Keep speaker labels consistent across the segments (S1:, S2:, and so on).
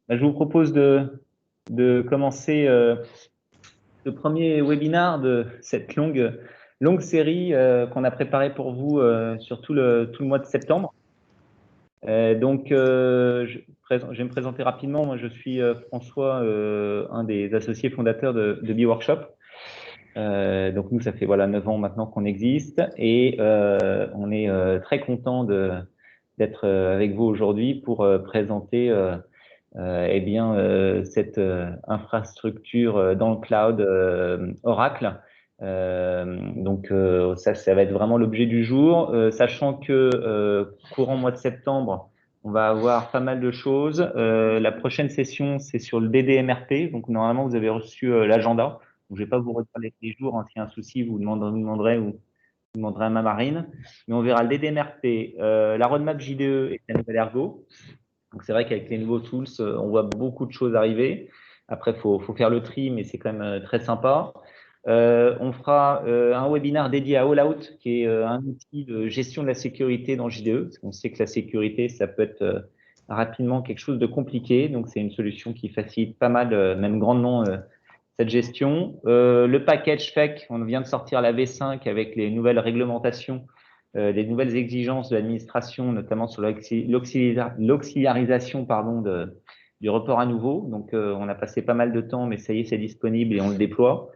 S1: Je vous propose de commencer le premier webinar de cette longue série qu'on a préparée pour vous sur tout le mois de septembre. Je vais me présenter rapidement. Moi, je suis François, un des associés fondateurs de B-Workshop. Donc nous, ça fait 9 ans maintenant qu'on existe et on est très content d'être avec vous aujourd'hui pour présenter cette infrastructure dans le cloud Oracle. Ça va être vraiment l'objet du jour, sachant que courant mois de septembre, on va avoir pas mal de choses. La prochaine session, c'est sur le DDMRP. Donc normalement, vous avez reçu l'agenda. Donc, je vais pas vous redire les jours. S'il y a un souci, vous demanderez ou vous demanderez à ma marine. Mais on verra le DDMRP, la roadmap JDE et la nouvelle Ergo. Donc, c'est vrai qu'avec les nouveaux tools, on voit beaucoup de choses arriver. Après, faut faire le tri, mais c'est quand même très sympa. On fera un webinaire dédié à Allout, qui est un outil de gestion de la sécurité dans JDE, parce qu'on sait que la sécurité, ça peut être rapidement quelque chose de compliqué. Donc, c'est une solution qui facilite pas mal, même grandement, cette gestion. Le package FEC, on vient de sortir la V5 avec les nouvelles réglementations, les nouvelles exigences de l'administration, notamment sur l'auxiliarisation du report à nouveau. Donc, on a passé pas mal de temps, mais ça y est, c'est disponible et on le déploie.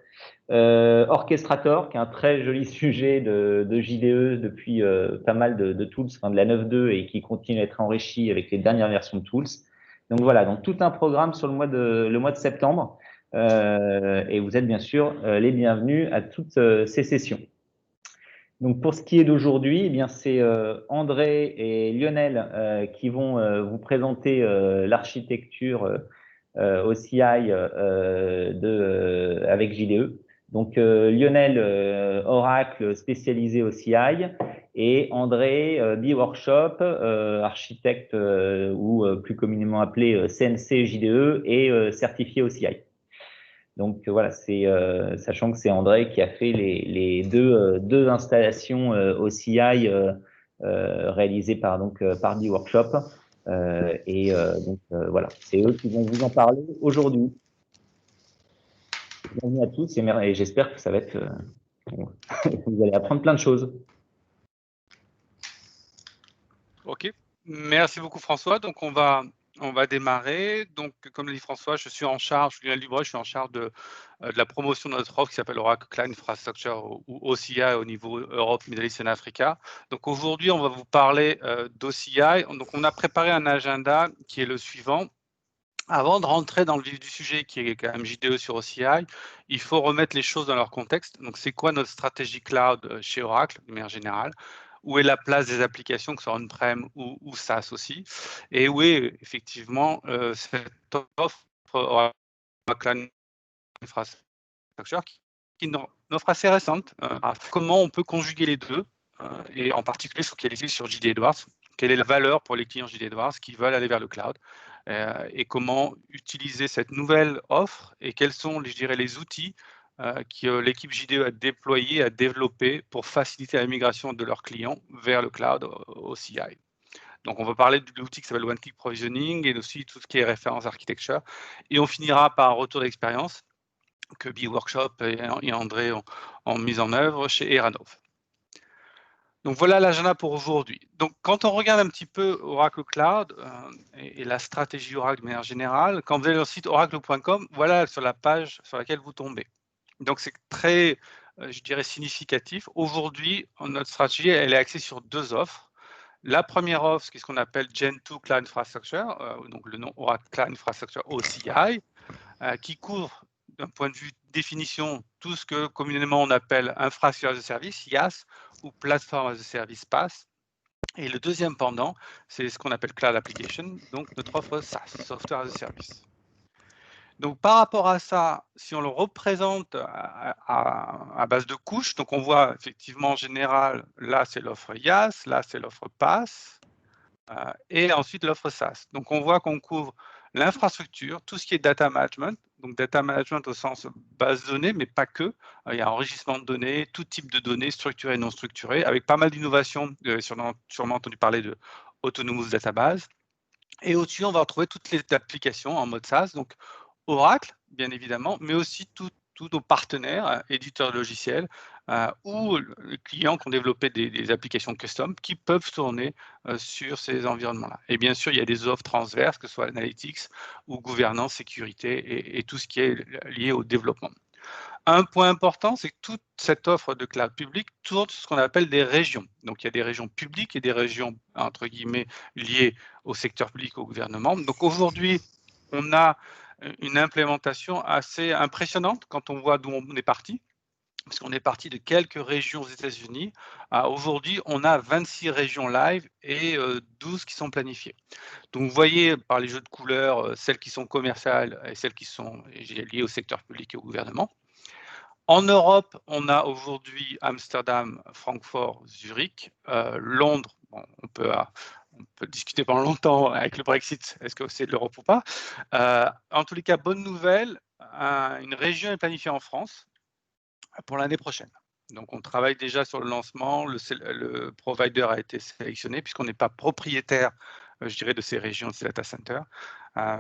S1: Orchestrator, qui est un très joli sujet de JDE depuis pas mal de tools, de la 9.2 et qui continue à être enrichi avec les dernières versions de tools. Donc voilà, donc tout un programme sur le mois de septembre. Et vous êtes bien sûr les bienvenus à toutes ces sessions. Donc pour ce qui est d'aujourd'hui, eh bien c'est André et Lionel qui vont vous présenter l'architecture OCI avec JDE. Donc Lionel, Oracle spécialisé OCI, et André, B-Workshop, architecte ou plus communément appelé CNC JDE et certifié OCI. Donc voilà, sachant que c'est André qui a fait les deux installations OCI réalisées par B-Workshop. Voilà, c'est eux qui vont vous en parler aujourd'hui. Bienvenue à tous et j'espère que ça va être. Vous allez apprendre plein de choses.
S2: Ok, merci beaucoup François. Donc on va démarrer. Donc comme l'a dit François, je suis en charge de la promotion de notre offre qui s'appelle Oracle Cloud Infrastructure ou OCI au niveau Europe, Middle East et Africa. Donc aujourd'hui, on va vous parler d'OCI. Donc on a préparé un agenda qui est le suivant. Avant de rentrer dans le vif du sujet, qui est quand même JDE sur OCI, il faut remettre les choses dans leur contexte. Donc, c'est quoi notre stratégie cloud chez Oracle, de manière générale? Où est la place des applications, que ce soit on-prem ou SaaS aussi? Et où est effectivement cette offre Oracle Cloud Infrastructure qui est une offre assez récente. Comment on peut conjuguer les deux, et en particulier focaliser sur JD Edwards. Quelle est la valeur pour les clients JD Edwards qui veulent aller vers le cloud? Et comment utiliser cette nouvelle offre et quels sont, je dirais, les outils que l'équipe JDE a déployés, a développés pour faciliter la migration de leurs clients vers le cloud OCI. Donc, on va parler de l'outil qui s'appelle One Click Provisioning et aussi tout ce qui est référence architecture. Et on finira par un retour d'expérience que B-Workshop et André ont mis en œuvre chez Eranov. Donc voilà l'agenda pour aujourd'hui. Donc quand on regarde un petit peu Oracle Cloud et la stratégie Oracle de manière générale, quand vous allez sur le site oracle.com, voilà sur la page sur laquelle vous tombez. Donc c'est très, je dirais, significatif. Aujourd'hui, notre stratégie, elle est axée sur deux offres. La première offre, c'est ce qu'on appelle Gen2 Cloud Infrastructure, donc le nom Oracle Cloud Infrastructure OCI, qui couvre d'un point de vue définition tout ce que communément on appelle infrastructure as a service, IaaS, ou plateforme as a service, PaaS. Et le deuxième pendant, c'est ce qu'on appelle Cloud Application, donc notre offre SaaS, Software as a Service. Donc par rapport à ça, si on le représente à base de couches, donc on voit effectivement en général, là c'est l'offre IaaS, là c'est l'offre PaaS, et ensuite l'offre SaaS. Donc on voit qu'on couvre l'infrastructure, tout ce qui est data management, donc data management au sens base de données, mais pas que. Il y a enrichissement de données, tout type de données, structurées et non structurées, avec pas mal d'innovations. Vous avez sûrement entendu parler de Autonomous Database. Et au-dessus, on va retrouver toutes les applications en mode SaaS, donc Oracle, bien évidemment, mais aussi tous nos partenaires, éditeurs de logiciels, ou les clients qui ont développé des applications custom qui peuvent tourner sur ces environnements-là. Et bien sûr, il y a des offres transverses, que ce soit Analytics ou gouvernance, sécurité et tout ce qui est lié au développement. Un point important, c'est que toute cette offre de cloud public tourne sur ce qu'on appelle des régions. Donc, il y a des régions publiques et des régions, entre guillemets, liées au secteur public, au gouvernement. Donc, aujourd'hui, on a une implémentation assez impressionnante quand on voit d'où on est parti, parce qu'on est parti de quelques régions aux États-Unis. Aujourd'hui, on a 26 régions live et 12 qui sont planifiées. Donc, vous voyez par les jeux de couleurs, celles qui sont commerciales et celles qui sont liées au secteur public et au gouvernement. En Europe, on a aujourd'hui Amsterdam, Francfort, Zurich, Londres. Bon, on peut discuter pendant longtemps avec le Brexit, est-ce que c'est de l'Europe ou pas. En tous les cas, bonne nouvelle, une région est planifiée en France pour l'année prochaine. Donc, on travaille déjà sur le lancement. Le provider a été sélectionné puisqu'on n'est pas propriétaire, je dirais, de ces régions, de ces data centers.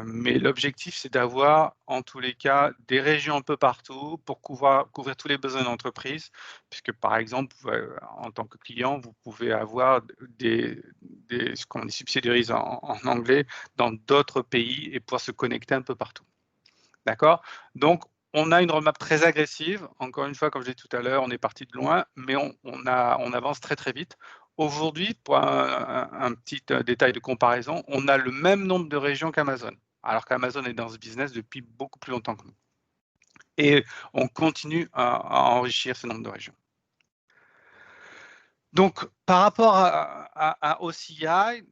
S2: Mais l'objectif, c'est d'avoir, en tous les cas, des régions un peu partout pour couvrir tous les besoins d'entreprise, puisque, par exemple, en tant que client, vous pouvez avoir ce qu'on dit subsidiaries en anglais dans d'autres pays et pouvoir se connecter un peu partout. D'accord? Donc, on a une roadmap très agressive. Encore une fois, comme je l'ai dit tout à l'heure, on est parti de loin, mais on avance très, très vite. Aujourd'hui, pour un petit détail de comparaison, on a le même nombre de régions qu'Amazon, alors qu'Amazon est dans ce business depuis beaucoup plus longtemps que nous. Et on continue à enrichir ce nombre de régions. Donc, par rapport à OCI,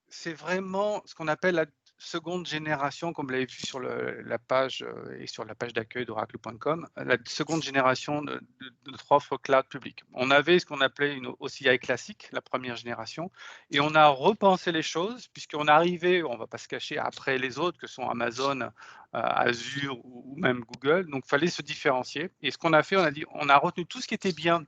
S2: c'est vraiment ce qu'on appelle la seconde génération, comme vous l'avez vu sur la page et sur la page d'accueil d'oracle.com, la seconde génération de notre offre cloud public. On avait ce qu'on appelait une OCI classique, la première génération, et on a repensé les choses, puisqu'on est arrivé, on ne va pas se cacher, après les autres, que sont Amazon, Azure ou même Google, donc il fallait se différencier. Et ce qu'on a fait, on a retenu tout ce qui était bien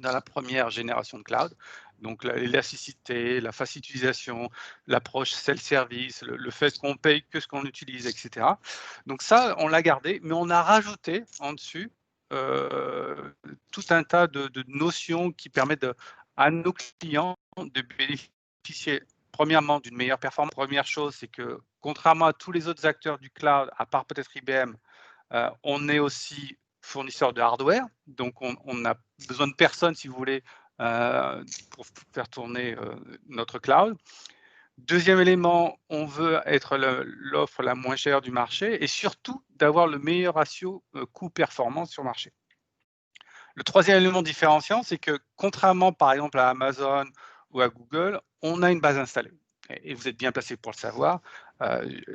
S2: dans la première génération de cloud, donc l'élasticité, la facile utilisation, l'approche self-service, le fait qu'on paye que ce qu'on utilise, etc. Donc ça, on l'a gardé, mais on a rajouté en dessus tout un tas de notions qui permettent à nos clients de bénéficier premièrement d'une meilleure performance. Première chose, c'est que contrairement à tous les autres acteurs du cloud, à part peut-être IBM, on est aussi fournisseur de hardware, donc on a besoin de personne, si vous voulez, pour faire tourner notre cloud. Deuxième élément, on veut être l'offre la moins chère du marché et surtout d'avoir le meilleur ratio coût-performance sur le marché. Le troisième élément différenciant, c'est que contrairement par exemple à Amazon ou à Google, on a une base installée. Et vous êtes bien placé pour le savoir,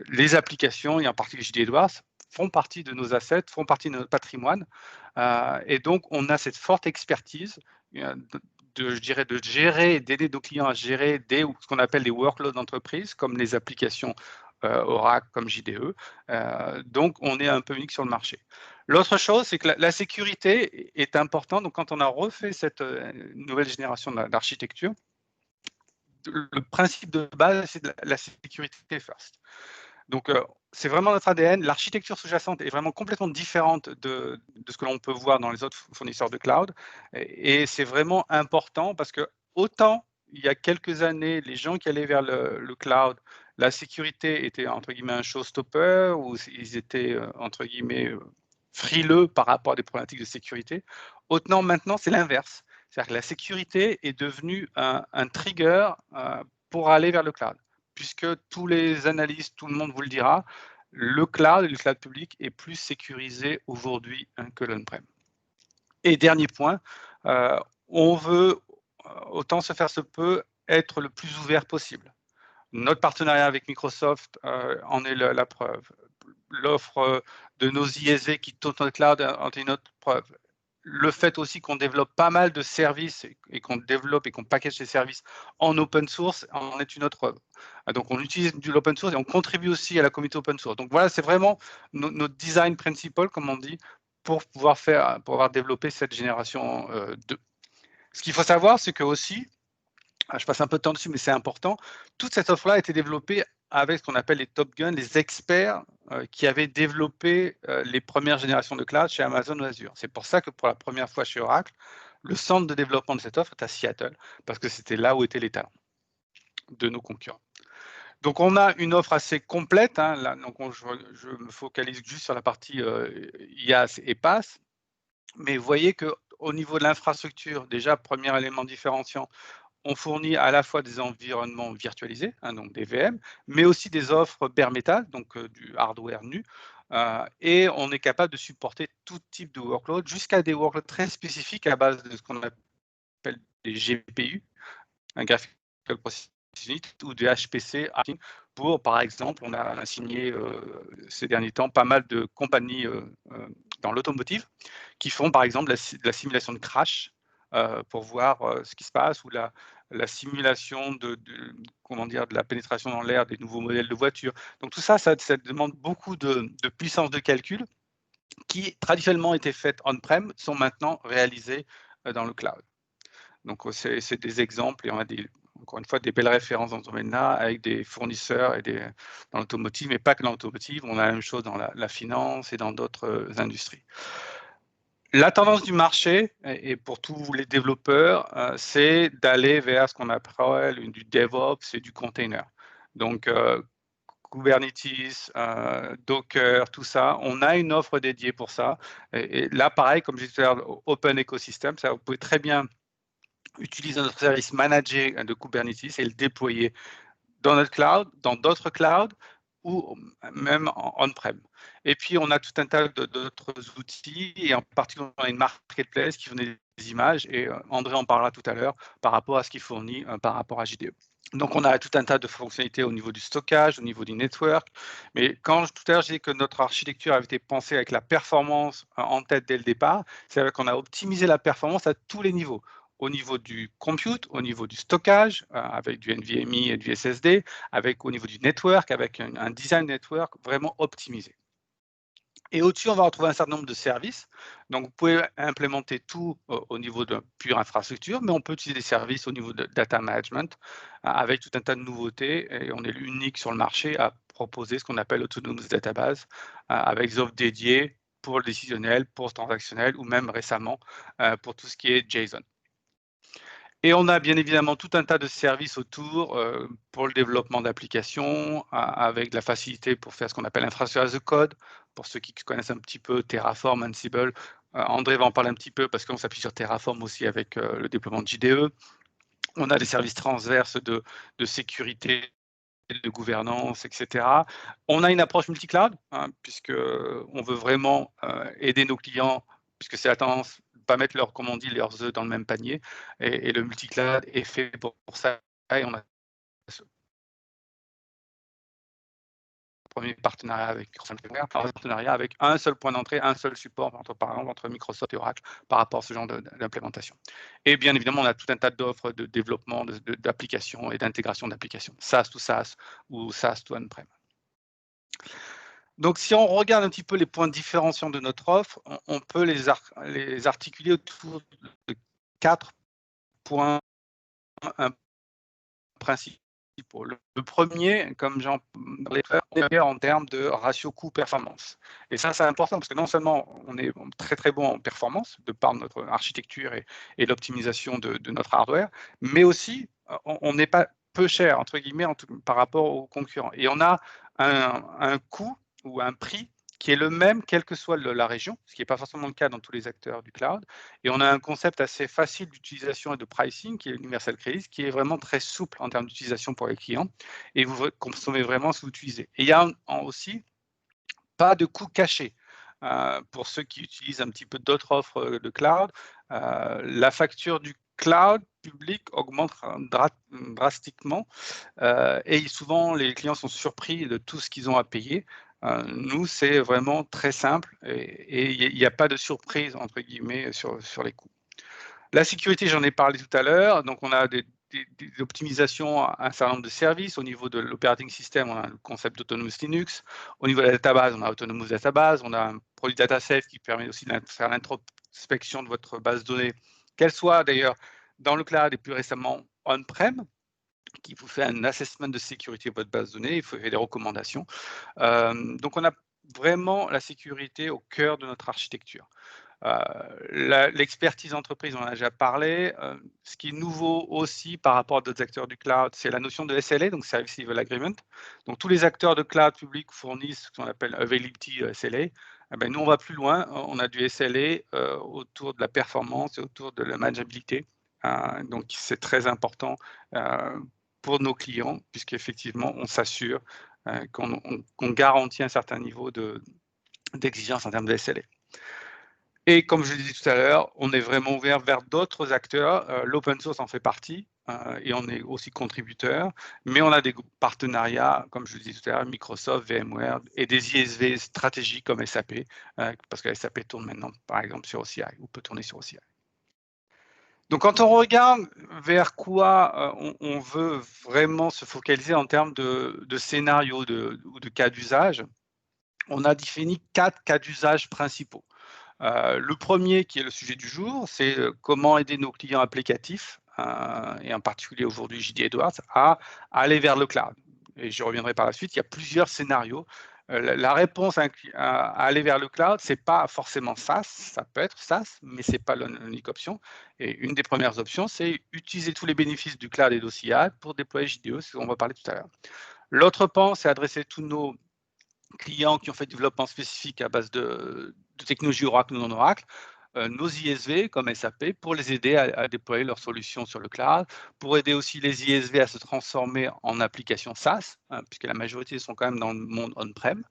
S2: les applications, et en particulier JD Edwards, font partie de nos assets, font partie de notre patrimoine. Et donc, on a cette forte expertise je dirais, de gérer, d'aider nos clients à gérer ce qu'on appelle des workloads d'entreprise, comme les applications Oracle, comme JDE. Donc, on est un peu unique sur le marché. L'autre chose, c'est que la sécurité est importante. Donc, quand on a refait cette nouvelle génération d'architecture, le principe de base, c'est la sécurité first. Donc, c'est vraiment notre ADN. L'architecture sous-jacente est vraiment complètement différente de ce que l'on peut voir dans les autres fournisseurs de cloud. Et c'est vraiment important parce que autant il y a quelques années, les gens qui allaient vers le cloud, la sécurité était entre guillemets un showstopper ou ils étaient entre guillemets frileux par rapport à des problématiques de sécurité. Autant maintenant, c'est l'inverse. C'est-à-dire que la sécurité est devenue un trigger pour aller vers le cloud, puisque tous les analystes, tout le monde vous le dira, le cloud et le cloud public est plus sécurisé aujourd'hui que l'on-prem. Et dernier point, on veut, autant se faire se peut, être le plus ouvert possible. Notre partenariat avec Microsoft en est la preuve. L'offre de nos ISV qui tournent dans le cloud en est une autre preuve. Le fait aussi qu'on développe pas mal de services et qu'on développe et qu'on package ces services en open source en est une autre preuve. Donc, on utilise de l'open source et on contribue aussi à la communauté open source. Donc, voilà, c'est vraiment notre design principal, comme on dit, pour avoir développé cette génération 2. Ce qu'il faut savoir, c'est que aussi, je passe un peu de temps dessus, mais c'est important, toute cette offre-là a été développée avec ce qu'on appelle les Top Guns, les experts qui avaient développé les premières générations de cloud chez Amazon ou Azure. C'est pour ça que pour la première fois chez Oracle, le centre de développement de cette offre est à Seattle, parce que c'était là où étaient les talents de nos concurrents. Donc, on a une offre assez complète. Hein, là, donc je me focalise juste sur la partie IaaS et PaaS. Mais vous voyez qu'au niveau de l'infrastructure, déjà, premier élément différenciant, on fournit à la fois des environnements virtualisés, hein, donc des VM, mais aussi des offres bare metal, donc du hardware nu. Et on est capable de supporter tout type de workload, jusqu'à des workloads très spécifiques à base de ce qu'on appelle des GPU, un Graphical Processing Unit, ou des HPC pour, par exemple, on a signé ces derniers temps pas mal de compagnies dans l'automotive qui font, par exemple, la simulation de crash pour voir ce qui se passe, ou la simulation comment dire, de la pénétration dans l'air des nouveaux modèles de voitures. Donc tout ça, ça demande beaucoup de puissance de calcul qui, traditionnellement, étaient faites on-prem, sont maintenant réalisées dans le cloud. Donc, c'est des exemples, et on a encore une fois des belles références dans ce domaine-là, avec des fournisseurs dans l'automotive, mais pas que dans l'automotive. On a la même chose dans la finance et dans d'autres industries. La tendance du marché, et pour tous les développeurs, c'est d'aller vers ce qu'on appelle du DevOps et du container. Donc, Kubernetes, Docker, tout ça, on a une offre dédiée pour ça. Et là, pareil, comme je disais, Open Ecosystem, ça, vous pouvez très bien utiliser notre service managé de Kubernetes et le déployer dans notre cloud, dans d'autres clouds, ou même on-prem. Et puis, on a tout un tas d'autres outils, et en particulier, on a une marketplace qui fournit des images, et André en parlera tout à l'heure par rapport à ce qu'il fournit par rapport à JDE. Donc, on a tout un tas de fonctionnalités au niveau du stockage, au niveau du network. Mais quand tout à l'heure, j'ai dit que notre architecture avait été pensée avec la performance en tête dès le départ, c'est-à-dire qu'on a optimisé la performance à tous les niveaux. Au niveau du compute, au niveau du stockage, avec du NVMe et du SSD, au niveau du network, avec un design network vraiment optimisé. Et au-dessus, on va retrouver un certain nombre de services. Donc, vous pouvez implémenter tout au niveau de pure infrastructure, mais on peut utiliser des services au niveau de data management avec tout un tas de nouveautés. Et on est l'unique sur le marché à proposer ce qu'on appelle Autonomous Database avec des offres dédiées pour le décisionnel, pour le transactionnel, ou même récemment pour tout ce qui est JSON. Et on a bien évidemment tout un tas de services autour pour le développement d'applications, avec de la facilité pour faire ce qu'on appelle infrastructure as a code. Pour ceux qui connaissent un petit peu Terraform, Ansible, André va en parler un petit peu parce qu'on s'appuie sur Terraform aussi avec le déploiement de JDE. On a des services transverses de sécurité, de gouvernance, etc. On a une approche multi-cloud, hein, puisqu'on veut vraiment aider nos clients, puisque c'est la tendance, pas mettre comme on dit, leurs œufs dans le même panier. Et le multi-cloud est fait pour ça. Et on a ce premier partenariat avec un seul point d'entrée, un seul support, par exemple, entre Microsoft et Oracle par rapport à ce genre d'implémentation. Et bien évidemment, on a tout un tas d'offres de développement d'applications et d'intégration d'applications, SaaS to SaaS ou SaaS to on-prem. Donc, si on regarde un petit peu les points différenciants de notre offre, on peut les articuler autour de 4 points principaux. Le premier, comme j'en parlais, en termes de ratio coût-performance. Et ça, c'est important parce que non seulement on est très très bon en performance de par notre architecture et l'optimisation de notre hardware, mais aussi on n'est pas peu cher, entre guillemets, par rapport aux concurrents. Et on a un coût ou un prix qui est le même quelle que soit la région, ce qui n'est pas forcément le cas dans tous les acteurs du cloud. Et on a un concept assez facile d'utilisation et de pricing, qui est l'Universal Credit, qui est vraiment très souple en termes d'utilisation pour les clients. Et vous consommez vraiment ce que vous utilisez. Et il y a aussi pas de coût caché. Pour ceux qui utilisent un petit peu d'autres offres de cloud, la facture du cloud public augmente drastiquement et souvent les clients sont surpris de tout ce qu'ils ont à payer. Nous, c'est vraiment très simple et il n'y a pas de surprise, entre guillemets, sur les coûts. La sécurité, j'en ai parlé tout à l'heure. Donc, on a des optimisations à un certain nombre de services. Au niveau de l'operating system, on a le concept d'Autonomous Linux. Au niveau de la database, on a Autonomous Database. On a un produit DataSafe qui permet aussi de faire l'introspection de votre base de données, qu'elle soit d'ailleurs dans le cloud et plus récemment on-prem. qui vous fait un assessment de sécurité de votre base de données, il faut faire des recommandations. Donc on a vraiment la sécurité au cœur de notre architecture. L'expertise entreprise, on en a déjà parlé. Ce qui est nouveau aussi par rapport à d'autres acteurs du cloud, c'est la notion de SLA, donc Service Level Agreement. Donc tous les acteurs de cloud public fournissent ce qu'on appelle Availability SLA. Eh ben, nous, on va plus loin, on a du SLA autour de la performance et autour de la manageabilité. Donc c'est très important pour nos clients, puisqu'effectivement, on s'assure qu'on garantit un certain niveau d'exigence en termes de SLA. Et comme je l'ai dit tout à l'heure, on est vraiment ouvert vers d'autres acteurs. L'open source en fait partie et on est aussi contributeur, mais on a des partenariats, comme je le disais tout à l'heure, Microsoft, VMware et des ISV stratégiques comme SAP, parce que SAP tourne maintenant, par exemple, sur OCI ou peut tourner sur OCI. Donc, quand on regarde vers quoi on veut vraiment se focaliser en termes de scénarios ou de cas d'usage, on a défini 4 cas d'usage principaux. Le premier, qui est le sujet du jour, c'est comment aider nos clients applicatifs, et en particulier aujourd'hui JD Edwards, à aller vers le cloud. Et je reviendrai par la suite, il y a plusieurs scénarios. La réponse à aller vers le cloud, ce n'est pas forcément SaaS, ça peut être SaaS, mais ce n'est pas l'unique option. Et une des premières options, c'est utiliser tous les bénéfices du cloud et d'OCI pour déployer JDE, c'est ce qu'on va parler tout à l'heure. L'autre pan, c'est adresser tous nos clients qui ont fait du développement spécifique à base de technologies Oracle ou non Oracle, nos ISV comme SAP, pour les aider à déployer leurs solutions sur le cloud, pour aider aussi les ISV à se transformer en applications SaaS, puisque la majorité sont quand même dans le monde on-prem.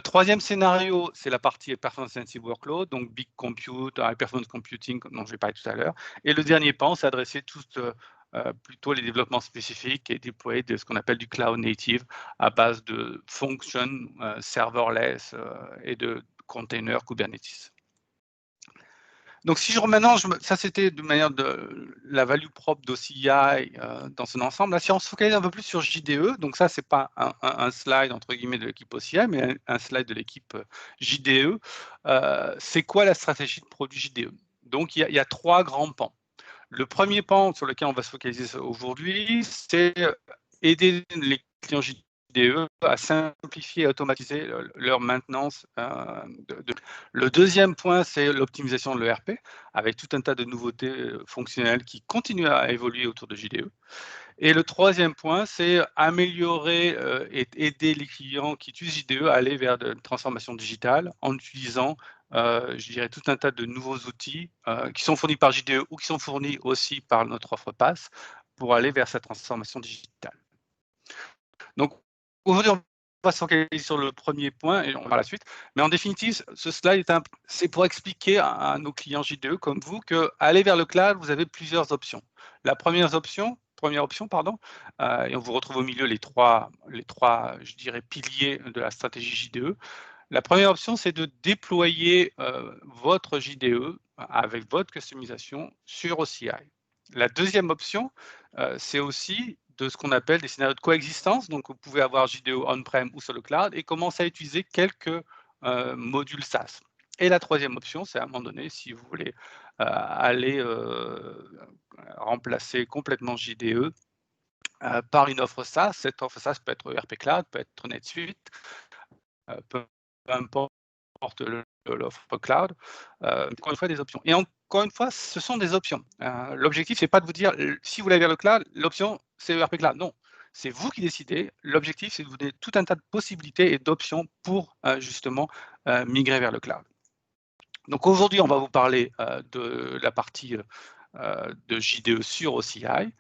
S2: Troisième scénario, c'est la partie Performance Sensitive Workload, donc Big Compute, High Performance Computing, dont je vais parler tout à l'heure. Et le dernier pan, c'est adresser plutôt les développements spécifiques et déployer de ce qu'on appelle du cloud native à base de function serverless et de containers Kubernetes. Donc, si je maintenant, ça c'était de manière de la value propre d'OCI dans son ensemble. Là, si on se focalise un peu plus sur JDE, donc ça, c'est pas un slide entre guillemets de l'équipe OCI, mais un slide de l'équipe JDE. C'est quoi la stratégie de produit JDE? Donc, il y a 3 grands pans. Le premier pan sur lequel on va se focaliser aujourd'hui, c'est aider les clients JDE à simplifier et automatiser leur maintenance. Le deuxième point, c'est l'optimisation de l'ERP, avec tout un tas de nouveautés fonctionnelles qui continuent à évoluer autour de JDE. Et le troisième point, c'est améliorer et aider les clients qui utilisent JDE à aller vers de transformation digitale en utilisant, je dirais, tout un tas de nouveaux outils qui sont fournis par JDE ou qui sont fournis aussi par notre offre PaaS pour aller vers cette transformation digitale. Donc, aujourd'hui, on va se focaliser sur le premier point et on va à la suite. Mais en définitive, ce slide, c'est pour expliquer à nos clients JDE comme vous qu'aller vers le cloud, vous avez plusieurs options. La première option, et on vous retrouve au milieu les trois, je dirais, piliers de la stratégie JDE. La première option, c'est de déployer votre JDE avec votre customisation sur OCI. La deuxième option, c'est aussi de ce qu'on appelle des scénarios de coexistence. Donc, vous pouvez avoir JDE on-prem ou sur le cloud et commencer à utiliser quelques modules SaaS. Et la troisième option, c'est à un moment donné, si vous voulez aller remplacer complètement JDE par une offre SaaS. Cette offre SaaS peut être ERP Cloud, peut être NetSuite, peu importe l'offre cloud. Encore une fois, des options. Et encore une fois, ce sont des options. L'objectif, c'est pas de vous dire, si vous voulez vers le cloud, l'option, c'est ERP Cloud. Non, c'est vous qui décidez. L'objectif, c'est de vous donner tout un tas de possibilités et d'options pour justement migrer vers le cloud. Donc aujourd'hui, on va vous parler de la partie de JDE sur OCI.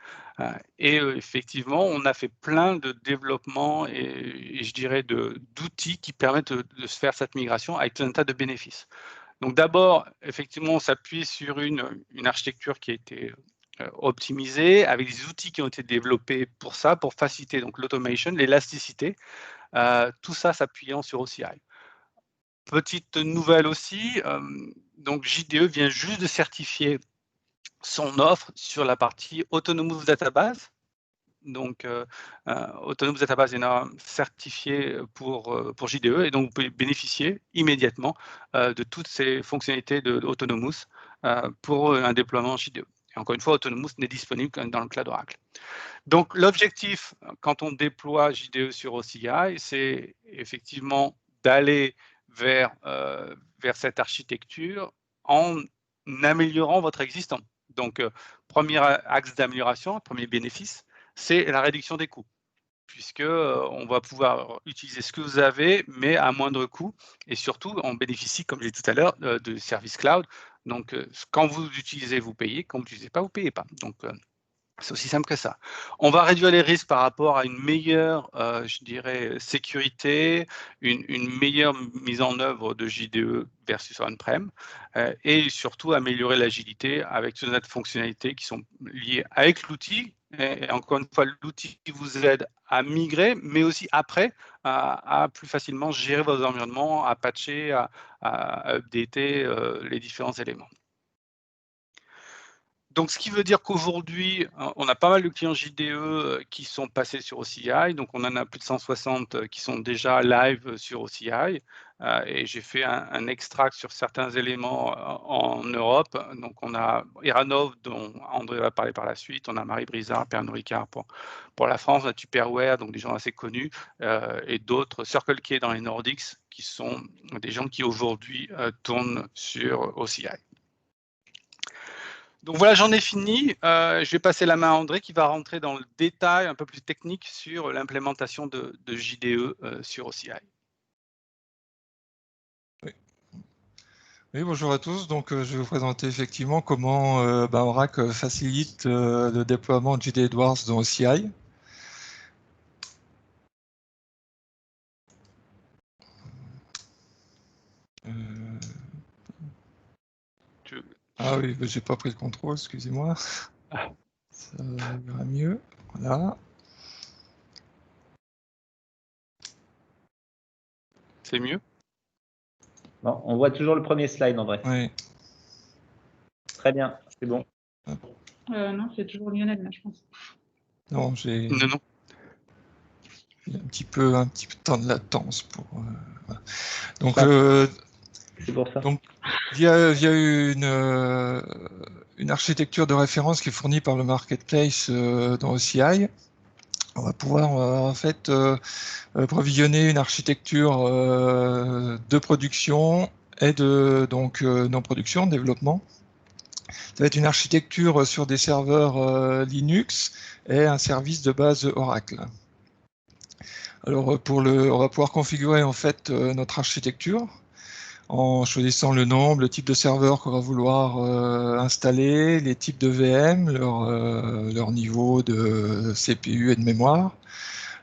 S2: Et effectivement, on a fait plein de développements et je dirais d'outils qui permettent de se faire cette migration avec tout un tas de bénéfices. Donc d'abord, effectivement, on s'appuie sur une architecture qui a été optimisée avec des outils qui ont été développés pour ça, pour faciliter donc l'automation, l'élasticité, tout ça s'appuyant sur OCI. Petite nouvelle aussi, donc JDE vient juste de certifier son offre sur la partie Autonomous Database. Donc, Autonomous Database est certifié pour JDE et donc vous pouvez bénéficier immédiatement de toutes ces fonctionnalités d'Autonomous pour un déploiement JDE. Et encore une fois, Autonomous n'est disponible que dans le cloud Oracle. Donc, l'objectif, quand on déploie JDE sur OCI, c'est effectivement d'aller vers cette architecture en améliorant votre existant. Donc, premier axe d'amélioration, premier bénéfice, c'est la réduction des coûts, puisque on va pouvoir utiliser ce que vous avez, mais à moindre coût, et surtout, on bénéficie, comme j'ai dit tout à l'heure, de services cloud. Donc, quand vous utilisez, vous payez, quand vous n'utilisez pas, vous ne payez pas. Donc, c'est aussi simple que ça. On va réduire les risques par rapport à une meilleure, je dirais, sécurité, une meilleure mise en œuvre de JDE versus on-prem, et surtout améliorer l'agilité avec toutes les fonctionnalités qui sont liées avec l'outil. Et encore une fois, l'outil vous aide à migrer, mais aussi après, à plus facilement gérer vos environnements, à patcher, à updater les différents éléments. Donc, ce qui veut dire qu'aujourd'hui, on a pas mal de clients JDE qui sont passés sur OCI. Donc, on en a plus de 160 qui sont déjà live sur OCI. Et j'ai fait un extract sur certains éléments en Europe. Donc, on a Iranov, dont André va parler par la suite. On a Marie Brizard, Pernod Ricard pour la France. On a Tupperware, donc des gens assez connus. Et d'autres, Circle K dans les Nordics, qui sont des gens qui aujourd'hui tournent sur OCI. Donc voilà, j'en ai fini. Je vais passer la main à André qui va rentrer dans le détail un peu plus technique sur l'implémentation de JDE sur OCI.
S3: Oui, bonjour à tous. Donc, je vais vous présenter effectivement comment Oracle facilite le déploiement de JD Edwards dans OCI. Ah oui, j'ai pas pris le contrôle, excusez-moi. Ça ira mieux. Voilà.
S2: C'est mieux?
S1: Bon, on voit toujours le premier slide, André.
S3: Oui.
S1: Très bien, c'est bon.
S4: Non, c'est toujours Lionel, là, je pense.
S3: Non, j'ai
S2: Non.
S3: un petit peu de temps de latence pour. Voilà. Donc,
S1: c'est pour ça.
S3: Donc, il y a une architecture de référence qui est fournie par le marketplace dans OCI. On va pouvoir en fait provisionner une architecture de production et de non-production, développement. Ça va être une architecture sur des serveurs Linux et un service de base Oracle. Alors on va pouvoir configurer en fait notre architecture en choisissant le nombre, le type de serveur qu'on va vouloir installer, les types de VM, leur niveau de CPU et de mémoire,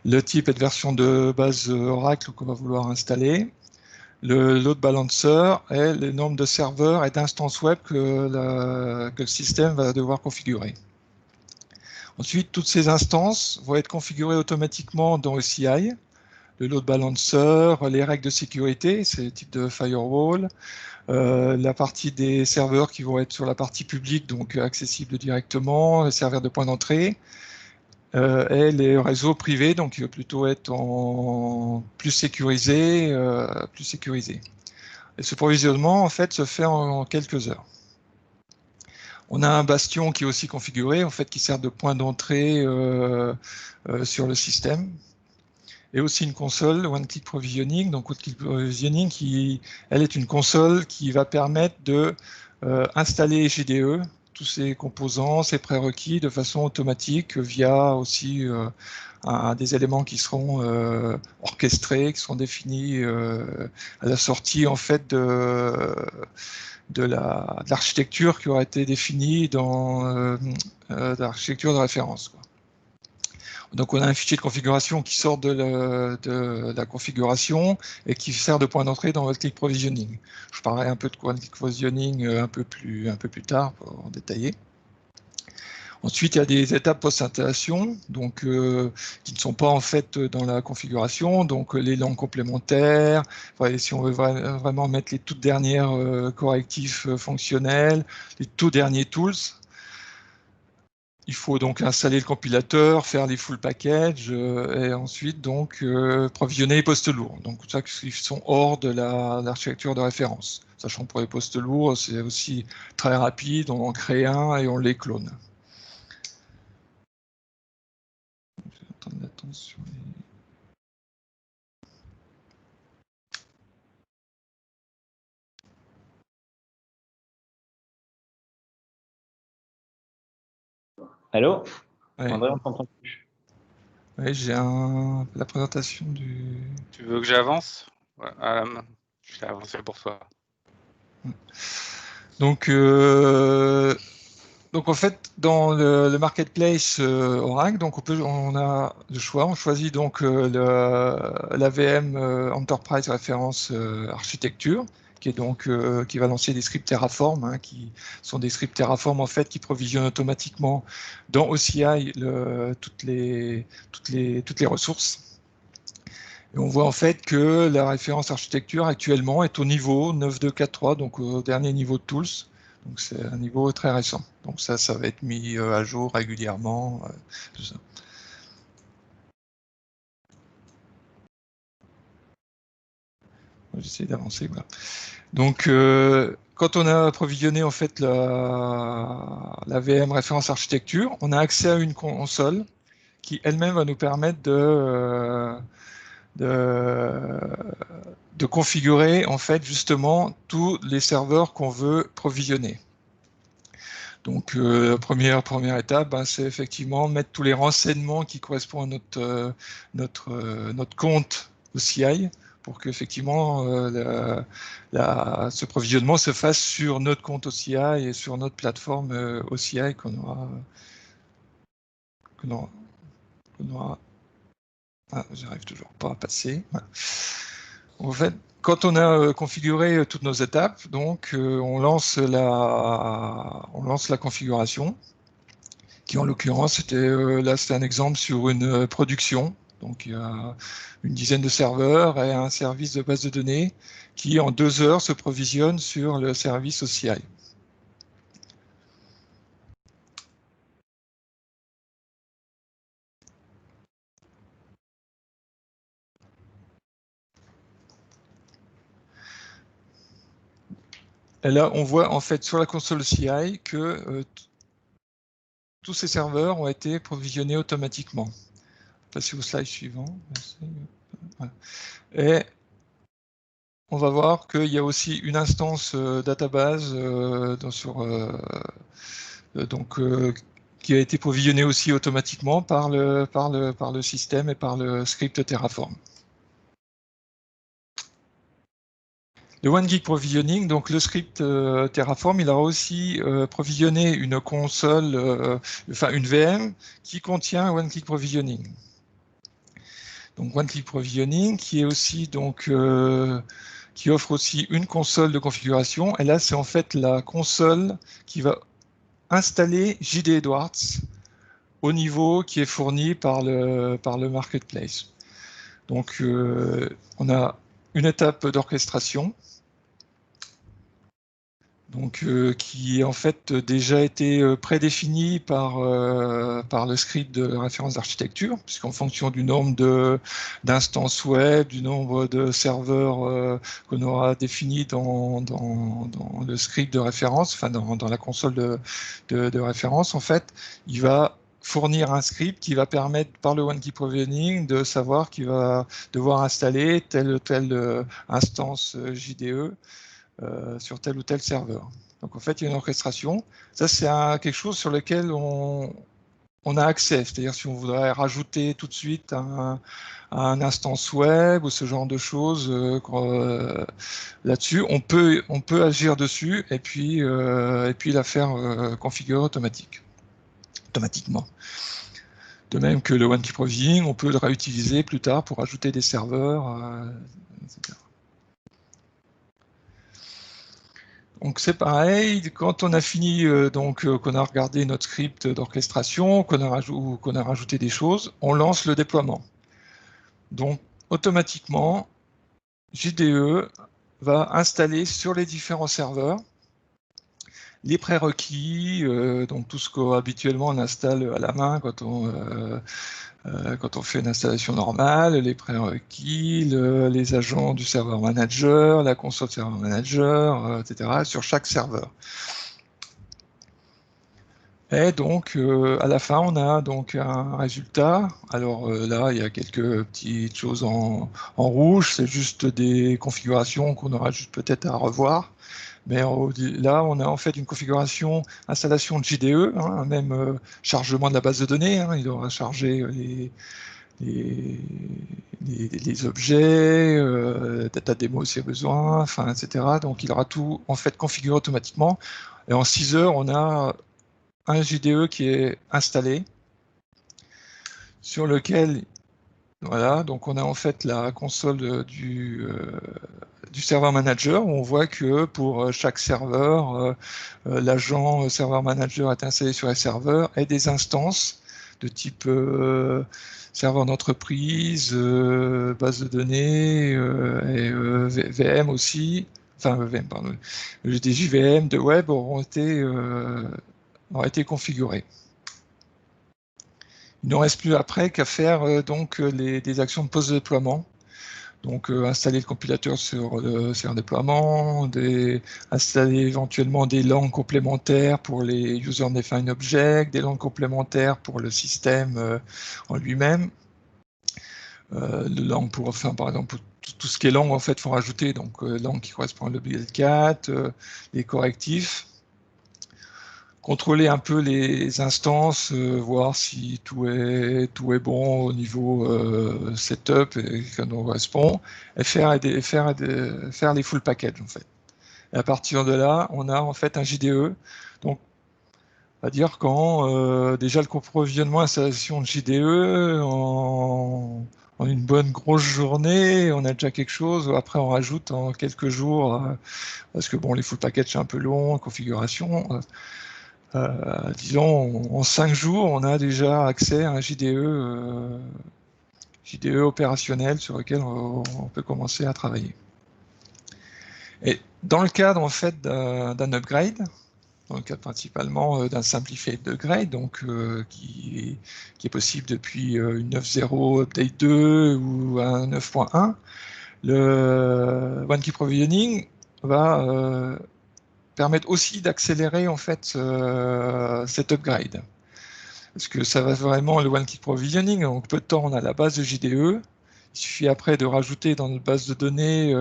S3: le type et de version de base Oracle qu'on va vouloir installer, le load balancer et le nombre de serveurs et d'instances web que le système va devoir configurer. Ensuite, toutes ces instances vont être configurées automatiquement dans OCI. Le load balancer, les règles de sécurité, c'est le type de firewall, la partie des serveurs qui vont être sur la partie publique, donc accessibles directement, les serveurs de point d'entrée, et les réseaux privés, donc qui vont plutôt être plus sécurisés. Et ce provisionnement, en fait, se fait en quelques heures. On a un bastion qui est aussi configuré, en fait, qui sert de point d'entrée sur le système. Et aussi une console One Click Provisioning. Donc One Click Provisioning, elle est une console qui va permettre de installer JDE, tous ses composants, ses prérequis de façon automatique via aussi des éléments qui seront orchestrés, qui seront définis à la sortie en fait de l'architecture qui aura été définie dans l'architecture de référence, quoi. Donc on a un fichier de configuration qui sort de la configuration et qui sert de point d'entrée dans One Click Provisioning. Je parlerai un peu de One Click Provisioning un peu plus tard pour en détailler. Ensuite, il y a des étapes post-installation, donc qui ne sont pas en fait dans la configuration, donc les langues complémentaires, si on veut vraiment mettre les toutes dernières correctifs fonctionnels, les tout derniers tools. il faut donc installer le compilateur, faire les full packages et ensuite donc provisionner les postes lourds. Donc ça qui sont hors de l'architecture de référence. Sachant que pour les postes lourds, c'est aussi très rapide, on en crée un et on les clone. Je vais attendre l'attention.
S1: Allô?
S3: Ouais.
S1: André, on t'entend plus.
S3: Ouais, j'ai la présentation du...
S2: Tu veux que j'avance? Voilà, je vais avancer pour toi.
S3: Donc en fait, dans le marketplace Oracle, donc on a le choix. On choisit donc la VM Enterprise Reference Architecture, qui est donc qui va lancer des scripts Terraform, hein, qui sont des scripts Terraform en fait qui provisionnent automatiquement dans OCI toutes les ressources. Et on voit en fait que la référence architecture actuellement est au niveau 9.2.4.3, donc au dernier niveau de Tools. Donc c'est un niveau très récent. Donc ça va être mis à jour régulièrement. Tout ça. J'essaie d'avancer. Voilà. Donc quand on a provisionné en fait la VM référence architecture, on a accès à une console qui elle-même va nous permettre de configurer en fait justement tous les serveurs qu'on veut provisionner. Donc première étape, ben, c'est effectivement mettre tous les renseignements qui correspondent à notre compte OCI pour qu'effectivement ce provisionnement se fasse sur notre compte OCI et sur notre plateforme OCI qu'on aura. Ah, j'arrive toujours pas à passer. Voilà. En fait, quand on a configuré toutes nos étapes, donc on lance la configuration, qui en l'occurrence c'était là c'était un exemple sur une production. Donc il y a une dizaine de serveurs et un service de base de données qui en 2 heures se provisionne sur le service OCI. Et là, on voit en fait sur la console CI que tous ces serveurs ont été provisionnés automatiquement. Passez au slide suivant. Voilà. Et on va voir qu'il y a aussi une instance database qui a été provisionnée aussi automatiquement par le système et par le script Terraform. Le OneGig Provisioning, donc le script Terraform, il a aussi provisionné une console, une VM qui contient OneGig Provisioning. Donc OneGig Provisioning qui est aussi donc qui offre aussi une console de configuration. Et là, c'est en fait la console qui va installer JD Edwards au niveau qui est fourni par le marketplace. Donc on a une étape d'orchestration, donc qui en fait déjà été prédéfinie par le script de référence d'architecture, puisqu'en fonction du nombre d'instances web, du nombre de serveurs qu'on aura défini dans le script de référence, enfin dans la console de référence, en fait, il va fournir un script qui va permettre par le OneGig Provisioning de savoir qu'il va devoir installer telle ou telle instance JDE sur tel ou tel serveur. Donc en fait, il y a une orchestration. Ça, c'est quelque chose sur lequel on a accès. C'est-à-dire si on voudrait rajouter tout de suite un instance web ou ce genre de choses là-dessus, on peut agir dessus et puis la faire configurer automatiquement. De même que le OneGig Provisioning, on peut le réutiliser plus tard pour ajouter des serveurs, etc. Donc c'est pareil, quand on a fini, qu'on a regardé notre script d'orchestration, qu'on a rajouté des choses, on lance le déploiement. Donc automatiquement, JDE va installer sur les différents serveurs les prérequis, donc tout ce qu'habituellement on installe à la main quand on fait une installation normale, les prérequis, les agents du serveur manager, la console serveur manager, etc. sur chaque serveur. Et donc, à la fin, on a donc un résultat. Alors là, il y a quelques petites choses en rouge. C'est juste des configurations qu'on aura juste peut-être à revoir. Mais là, on a en fait une configuration installation de JDE, hein, même chargement de la base de données. Hein, il aura chargé les objets, data démo s'il y a besoin, enfin, etc. Donc, il aura tout en fait configuré automatiquement. Et en 6 heures, on a un JDE qui est installé, sur lequel, voilà, donc on a en fait la console du serveur manager, où on voit que pour chaque serveur, l'agent serveur manager est installé sur les serveurs et des instances de type serveur d'entreprise, base de données et VM aussi, enfin VM, pardon, des JVM de web auront été configurés. Il ne reste plus après qu'à faire donc des actions de post-déploiement. Donc installer le compilateur sur un déploiement, installer éventuellement des langues complémentaires pour les user-defined objects, des langues complémentaires pour le système en lui-même. Les langues pour, enfin, par exemple, tout ce qui est langue, en fait, faut rajouter, donc langue qui correspond à l'OBL4, les correctifs. Contrôler un peu les instances, voir si tout est bon au niveau setup et que ça nous correspond, et faire les full packages en fait. Et à partir de là, on a en fait un JDE. Donc, on va dire quand déjà le provisionnement installation de JDE en une bonne grosse journée, on a déjà quelque chose. Après, on rajoute en quelques jours, parce que bon, les full packages c'est un peu long, configuration. Disons, en 5 jours, on a déjà accès à un JDE opérationnel sur lequel on peut commencer à travailler. Et dans le cadre en fait d'un upgrade, dans le cadre principalement d'un simplified upgrade, donc qui est possible depuis une 9.0 update 2 ou un 9.1, le one-key provisioning va permettre aussi d'accélérer en fait cet upgrade. Parce que ça va vraiment le one-click provisioning, en peu de temps on a la base de JDE, il suffit après de rajouter dans notre base de données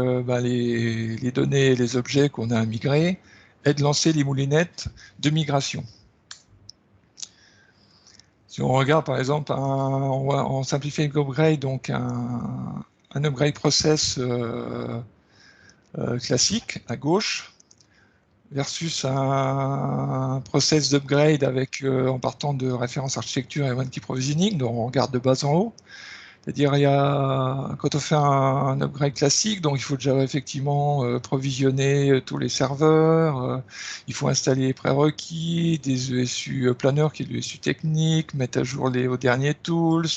S3: les données et les objets qu'on a à migrer, et de lancer les moulinettes de migration. Si on regarde par exemple en simplified upgrade, donc un upgrade process classique à gauche, versus un process d'upgrade avec en partant de référence architecture et one-key provisioning, donc on regarde de bas en haut. C'est-à-dire, quand on fait un upgrade classique, donc il faut déjà effectivement provisionner tous les serveurs, il faut installer les prérequis, des ESU planner qui est l'ESU technique, mettre à jour aux derniers tools,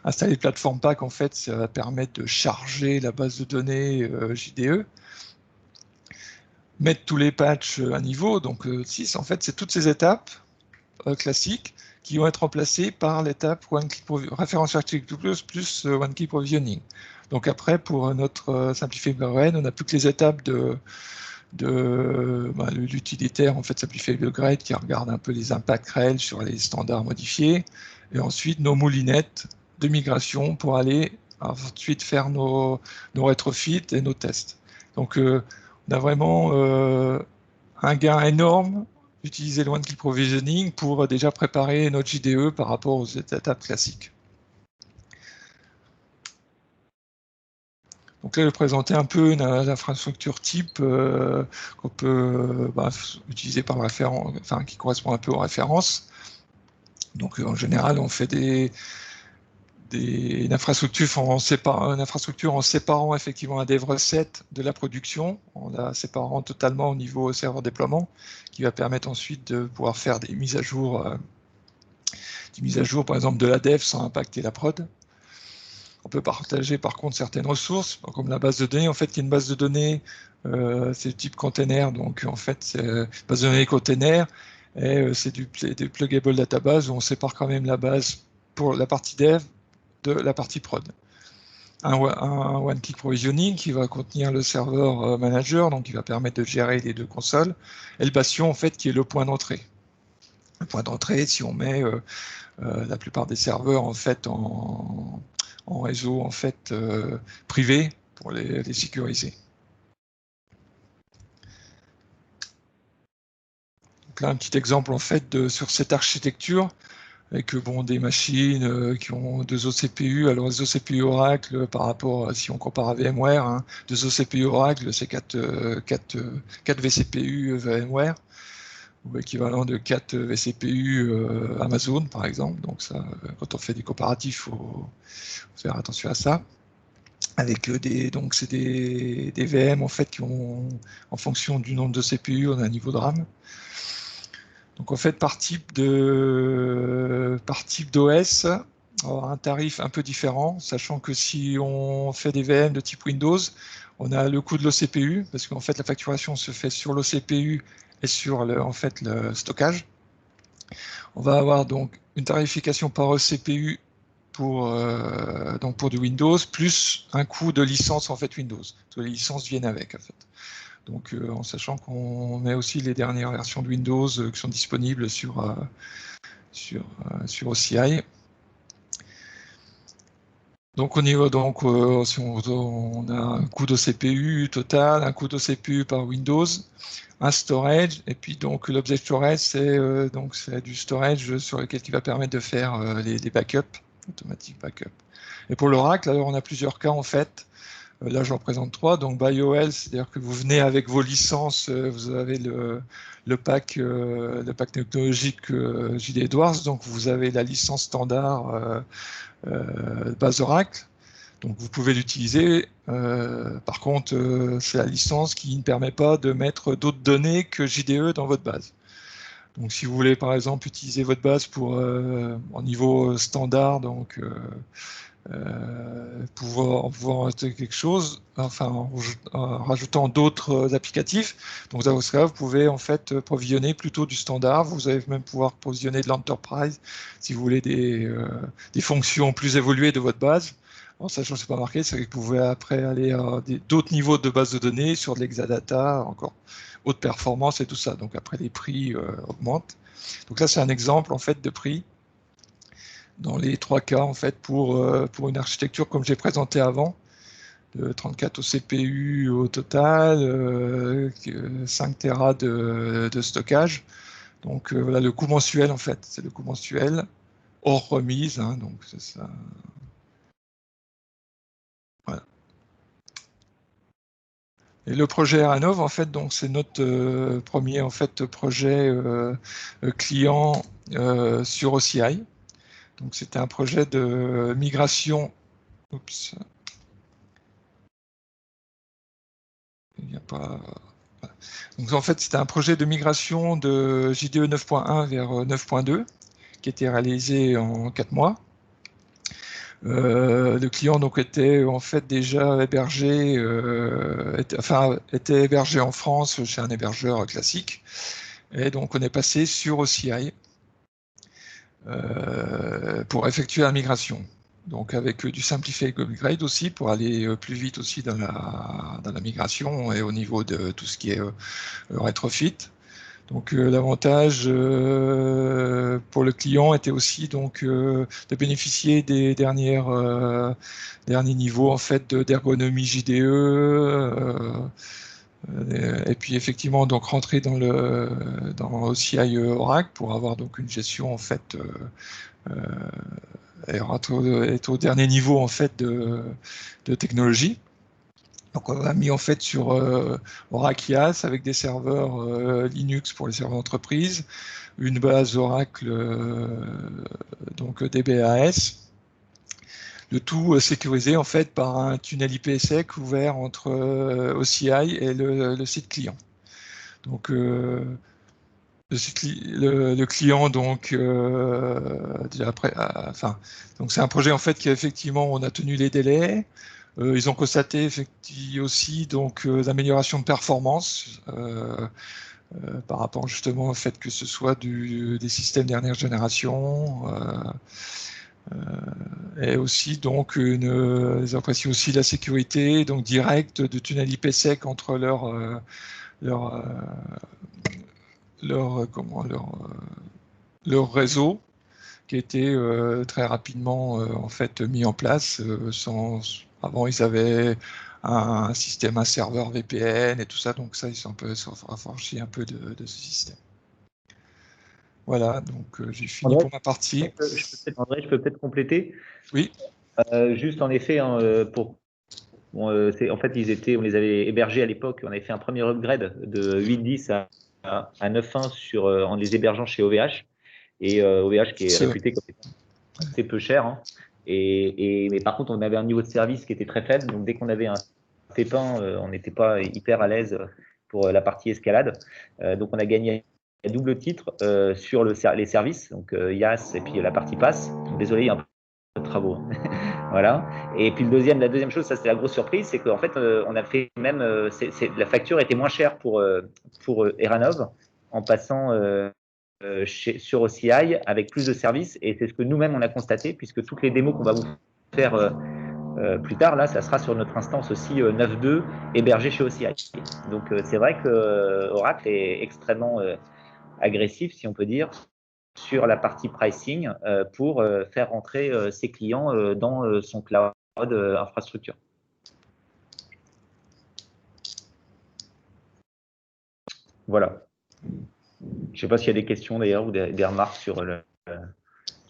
S3: installer Platform Pack, en fait, ça va permettre de charger la base de données JDE. Mettre tous les patchs à niveau, donc 6, en fait, c'est toutes ces étapes classiques qui vont être remplacées par l'étape référence architecture plus one-key provisioning. Donc après, pour notre simplifié upgrade, on n'a plus que les étapes de l'utilitaire en fait simplifié upgrade qui regarde un peu les impacts réels sur les standards modifiés, et ensuite nos moulinettes de migration pour aller ensuite faire nos rétrofits et nos tests. Donc on a vraiment un gain énorme d'utiliser le one-click provisioning pour déjà préparer notre JDE par rapport aux étapes classiques. Donc là, je vais présenter un peu l'infrastructure type qu'on peut utiliser par référence, enfin qui correspond un peu aux références. Donc en général, on fait une infrastructure en séparant effectivement un dev recette de la production, en la séparant totalement au niveau serveur déploiement, qui va permettre ensuite de pouvoir faire des mises à jour par exemple de la dev sans impacter la prod. On peut partager par contre certaines ressources, comme la base de données, en fait, qui est une base de données c'est le type container, donc en fait, c'est base de données container, et c'est du pluggable database où on sépare quand même la base pour la partie dev de la partie prod. Un one-click provisioning qui va contenir le serveur manager, donc qui va permettre de gérer les deux consoles, et le bastion, en fait, qui est le point d'entrée. Le point d'entrée, si on met la plupart des serveurs, en fait, en réseau, en fait, privé, pour les sécuriser. Donc là, un petit exemple en fait sur cette architecture avec des machines qui ont 2 OCPU. Alors les OCPU Oracle par rapport si on compare à VMware, hein, 2 OCPU Oracle c'est 4 vCPU VMware ou équivalent de 4 vCPU Amazon par exemple. Donc ça, quand on fait des comparatifs, faut faire attention à ça. Avec donc c'est des VM en fait qui ont en fonction du nombre de CPU, on a un niveau de RAM. Donc en fait, par type d'OS, un tarif un peu différent, sachant que si on fait des VM de type Windows, on a le coût de l'OCPU, parce qu'en fait la facturation se fait sur l'OCPU et sur le stockage. On va avoir donc une tarification par OCPU pour du Windows, plus un coût de licence en fait Windows. Les licences viennent avec en fait. Donc, en sachant qu'on met aussi les dernières versions de Windows qui sont disponibles sur OCI. Donc, au niveau, si on a un coût de CPU total, un coût de CPU par Windows, un storage, et puis donc l'object storage, c'est du storage sur lequel qui va permettre de faire les backups, automatic backup. Et pour l'Oracle, alors on a plusieurs cas en fait. Là, j'en présente 3. Donc, BioL, c'est-à-dire que vous venez avec vos licences, vous avez le pack technologique JD Edwards, donc vous avez la licence standard base Oracle, donc vous pouvez l'utiliser. Par contre, c'est la licence qui ne permet pas de mettre d'autres données que JDE dans votre base. Donc, si vous voulez, par exemple, utiliser votre base pour en niveau standard, donc pouvoir rajouter quelque chose, enfin en rajoutant d'autres applicatifs. Donc dans ce cas, vous pouvez en fait provisionner plutôt du standard. Vous allez même pouvoir provisionner de l'enterprise si vous voulez des fonctions plus évoluées de votre base. En sachant que c'est pas marqué, c'est que vous pouvez après aller à d'autres niveaux de base de données sur de l'Exadata, encore haute performance et tout ça. Donc après les prix augmentent. Donc là c'est un exemple en fait de prix dans les 3 cas en fait pour une architecture comme j'ai présenté avant, de 34 OCPU au total, 5 Tera de stockage. Donc voilà le coût mensuel en fait, c'est le coût mensuel hors remise, hein, donc c'est ça. Voilà. Et le projet Aranov en fait, donc c'est notre premier en fait projet client sur OCI. Donc c'était un projet de migration. Oups. Il n'y a pas. Donc en fait, c'était un projet de migration de JDE 9.1 vers 9.2 qui était réalisé en 4 mois. Le client donc était en fait déjà hébergé, était hébergé en France chez un hébergeur classique. Et donc on est passé sur OCI pour effectuer la migration. Donc avec du simplified upgrade aussi pour aller plus vite aussi dans la migration et au niveau de tout ce qui est retrofit. Donc l'avantage pour le client était aussi donc de bénéficier des derniers niveaux en fait d'ergonomie JDE. Et puis effectivement donc rentrer dans OCI Oracle pour avoir donc une gestion en fait être au dernier niveau en fait de technologie. Donc on a mis en fait sur Oracle IaaS avec des serveurs Linux pour les serveurs d'entreprise, une base Oracle donc DBAS. Le tout sécurisé en fait par un tunnel IPsec ouvert entre OCI et le site client. Donc le client donc après, donc c'est un projet en fait qui effectivement on a tenu les délais. Ils ont constaté effectivement aussi donc l'amélioration de performance par rapport justement au fait que ce soit des systèmes dernière génération. Et aussi donc ils apprécient aussi la sécurité donc directe de tunnel IPsec entre leur réseau qui a été très rapidement en fait mis en place. Avant ils avaient un système, un serveur VPN et tout ça, donc ça ils sont un peu affranchis un peu de ce système. Voilà, donc j'ai fini
S1: André,
S3: pour ma partie.
S1: André, je peux peut-être compléter.
S3: Oui.
S1: Juste en effet, hein, en fait, on les avait hébergés à l'époque. On avait fait un premier upgrade de 8.10 à 9.1 en les hébergeant chez OVH. Et OVH qui est réputé comme assez peu cher. Hein. Mais par contre, on avait un niveau de service qui était très faible. Donc, dès qu'on avait un pépin, on n'était pas hyper à l'aise pour la partie escalade. Donc, on a gagné à double titre sur les services, donc IaaS et puis la partie pass. Désolé, il y a un peu de travaux. Voilà. Et puis la deuxième chose, ça c'est la grosse surprise, c'est qu'en fait, on a fait même, la facture était moins chère pour Eranov en passant sur OCI avec plus de services. Et c'est ce que nous-mêmes on a constaté, puisque toutes les démos qu'on va vous faire plus tard, là, ça sera sur notre instance aussi 9.2 hébergée chez OCI. Donc c'est vrai que Oracle est extrêmement agressif, si on peut dire, sur la partie pricing pour faire rentrer ses clients dans son cloud infrastructure. Voilà. Je ne sais pas s'il y a des questions d'ailleurs ou des remarques sur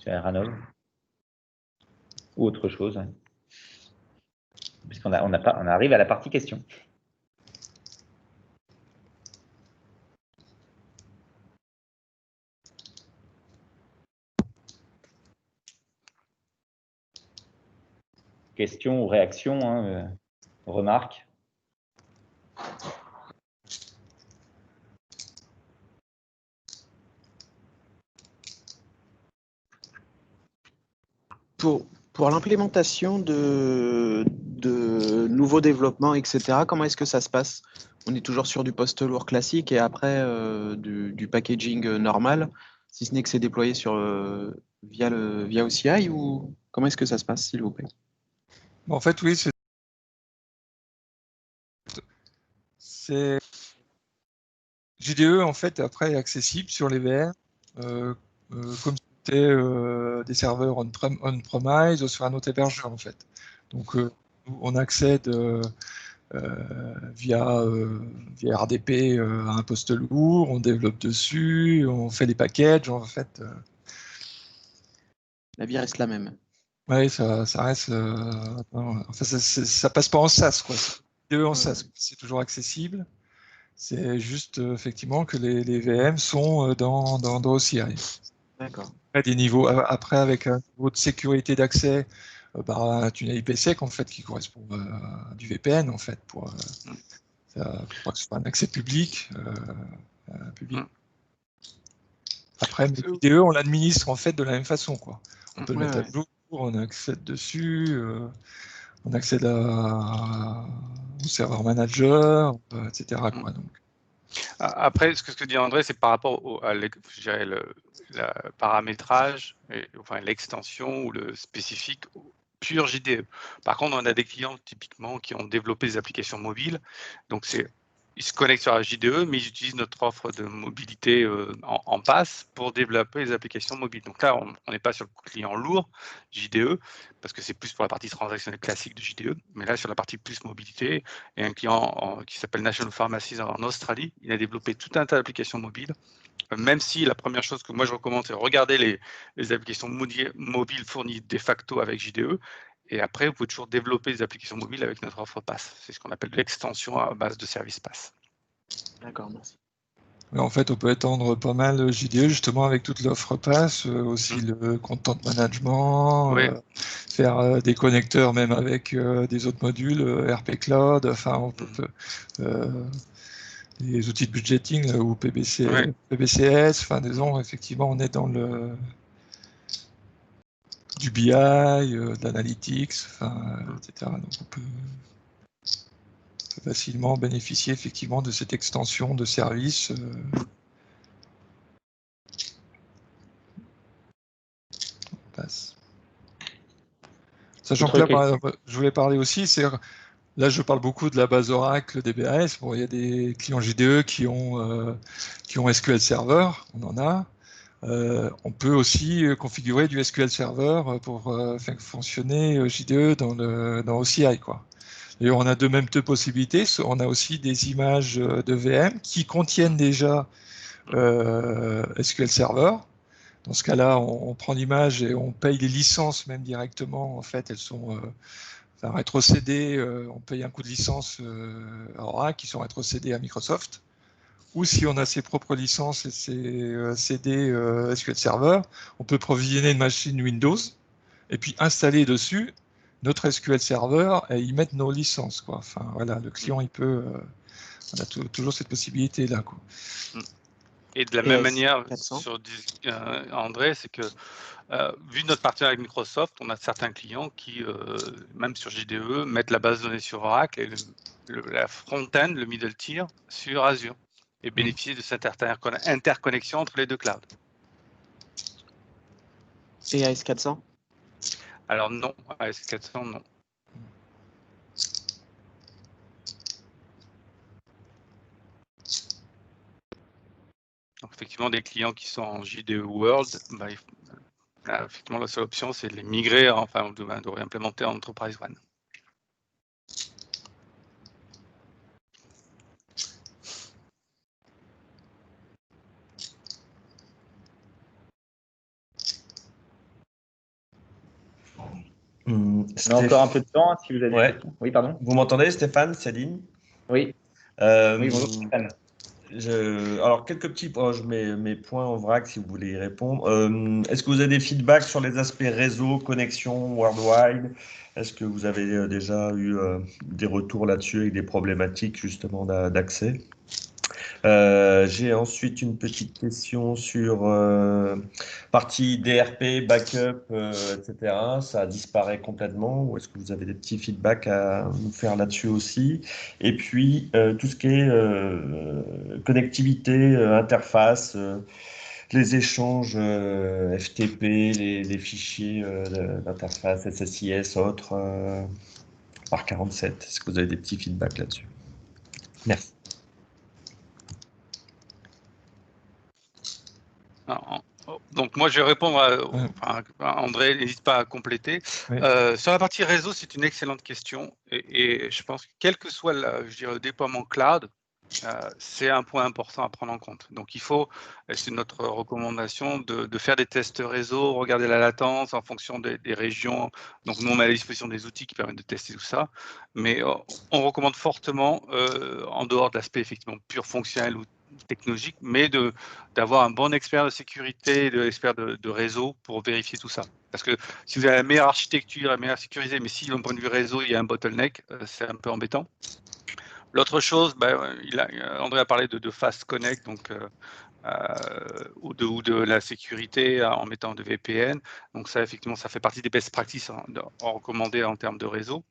S1: Eranov ou autre chose. Puisqu'on on arrive à la partie questions. Questions ou réactions, hein, remarques?
S5: Pour l'implémentation de nouveaux développements, etc., comment est-ce que ça se passe? On est toujours sur du poste lourd classique et après du packaging normal, si ce n'est que c'est déployé via OCI, ou comment est-ce que ça se passe, s'il vous plaît?
S3: En fait, oui, c'est JDE en fait après est accessible sur les VR comme c'était des serveurs on-premise ou sur un autre hébergeur en fait. Donc on accède via RDP à un poste lourd, on développe dessus, on fait les packages en fait.
S5: La vie reste la même.
S3: Oui, ça reste. Enfin, ça passe pas en SaaS quoi. JDE en SaaS, c'est toujours accessible. C'est juste effectivement que les VM sont dans OCI.
S5: D'accord.
S3: Après, avec un niveau de sécurité d'accès, un tunnel IPsec en fait qui correspond à du VPN en fait pour que ce soit un accès public. Après, mais l'IDE, on l'administre en fait de la même façon quoi. On peut le mettre à jour, on accède dessus, on accède au serveur manager, etc. quoi, donc.
S2: Après, ce que dit André, c'est par rapport à le paramétrage, enfin l'extension ou le spécifique pur JDE. Par contre, on a des clients typiquement qui ont développé des applications mobiles. Donc, ils se connectent sur la JDE, mais ils utilisent notre offre de mobilité en pass pour développer les applications mobiles. Donc là, on n'est pas sur le client lourd JDE, parce que c'est plus pour la partie transactionnelle classique de JDE. Mais là, sur la partie plus mobilité, il y a un client qui s'appelle National Pharmacies en Australie. Il a développé tout un tas d'applications mobiles. Même si la première chose que moi je recommande, c'est regarder les applications mobiles fournies de facto avec JDE. Et après, vous pouvez toujours développer des applications mobiles avec notre offre pass. C'est ce qu'on appelle l'extension à base de service pass.
S5: D'accord, merci.
S3: En fait, on peut étendre pas mal JDE justement avec toute l'offre pass, aussi le content management, faire des connecteurs même avec des autres modules, RP Cloud, enfin on peut les outils de budgeting ou PBCS, enfin disons effectivement on est dans le du BI, de l'analytics, etc. Donc on peut facilement bénéficier effectivement de cette extension de services. On passe. Sachant que là, par exemple, je voulais parler aussi, là je parle beaucoup de la base Oracle DBAS. Bon, il y a des clients JDE qui ont SQL Server, on en a. On peut aussi configurer du SQL Server pour faire fonctionner JDE dans OCI, quoi. Et on a deux possibilités. On a aussi des images de VM qui contiennent déjà SQL Server. Dans ce cas-là, on prend l'image et on paye les licences même directement. En fait, elles sont rétrocédées. On paye un coût de licence à Oracle qui sont rétrocédées à Microsoft. Ou si on a ses propres licences et ses CD SQL Server, on peut provisionner une machine Windows et puis installer dessus notre SQL Server et y mettre nos licences, quoi. Enfin, voilà, le client, il peut... on a toujours cette possibilité-là, quoi.
S2: Et de la même manière, sur André, c'est que vu notre partenariat avec Microsoft, on a certains clients qui, même sur JDE, mettent la base de données sur Oracle et la front-end, le middle tier, sur Azure et bénéficient de cette interconnexion entre les deux clouds.
S5: Et AS400?
S2: Alors non, AS400, non. Donc, effectivement, des clients qui sont en JDE World, effectivement, la seule option, c'est de les migrer, enfin, de réimplémenter en Enterprise One.
S1: On a encore un peu de temps, si vous avez des questions. Oui, pardon.
S6: Vous m'entendez, Stéphane, Céline?
S1: Oui. Oui, bonjour, Stéphane.
S6: Alors, quelques petits points, je mets mes points en vrac si vous voulez y répondre. Est-ce que vous avez des feedbacks sur les aspects réseau, connexion, worldwide? Est-ce que vous avez déjà eu des retours là-dessus avec des problématiques justement d'accès? J'ai ensuite une petite question sur partie DRP, backup, etc. Ça disparaît complètement ou est-ce que vous avez des petits feedbacks à nous faire là-dessus aussi? Et puis, tout ce qui est connectivité, interface, les échanges FTP, les fichiers d'interface SSIS, autres, par 47. Est-ce que vous avez des petits feedbacks là-dessus? Merci.
S2: Donc moi je vais répondre à André, n'hésite pas à compléter.
S3: Oui.
S2: Sur la partie réseau, c'est une excellente question et je pense que quel que soit le déploiement cloud, c'est un point important à prendre en compte. Donc il faut, c'est notre recommandation, de faire des tests réseau, regarder la latence en fonction des régions. Donc nous on met à disposition des outils qui permettent de tester tout ça, mais on recommande fortement, en dehors de l'aspect effectivement pur fonctionnel ou technologique, mais d'avoir un bon expert de sécurité, de l'expert de réseau pour vérifier tout ça. Parce que si vous avez la meilleure architecture, la meilleure sécurité, mais si d'un point de vue réseau, il y a un bottleneck, c'est un peu embêtant. L'autre chose, André a parlé de Fast Connect, donc ou de la sécurité en mettant de VPN. Donc ça, effectivement, ça fait partie des best practices recommandées en termes de réseau.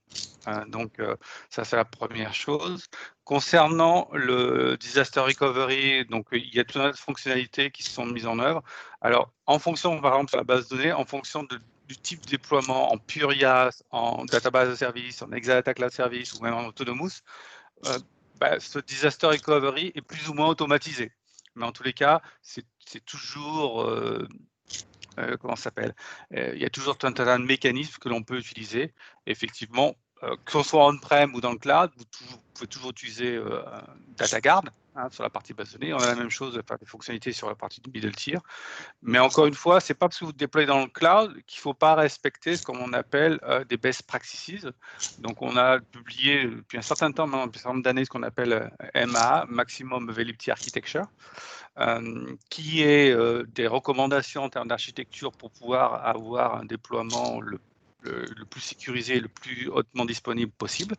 S2: Donc ça, c'est la première chose. Concernant le disaster recovery, donc il y a toutes les fonctionnalités qui sont mises en œuvre. Alors, en fonction, par exemple, sur la base de données, en fonction du type de déploiement en pure IaaS, en database de service, en Exadata Cloud Service ou même en Autonomous, ce disaster recovery est plus ou moins automatisé. Mais en tous les cas, c'est toujours, comment ça s'appelle, il y a toujours un tas de mécanismes que l'on peut utiliser. Effectivement, que ce soit on-prem ou dans le cloud, vous pouvez toujours utiliser DataGuard sur la partie base de données. On a la même chose, faire des fonctionnalités sur la partie du middle tier. Mais encore une fois, c'est pas parce que vous déployez dans le cloud qu'il faut pas respecter ce qu'on appelle des best practices. Donc, on a publié depuis un certain temps, maintenant, depuis un certain nombre d'années, ce qu'on appelle MAA, Maximum Availability Architecture, qui est des recommandations en termes d'architecture pour pouvoir avoir un déploiement le plus sécurisé, le plus hautement disponible possible.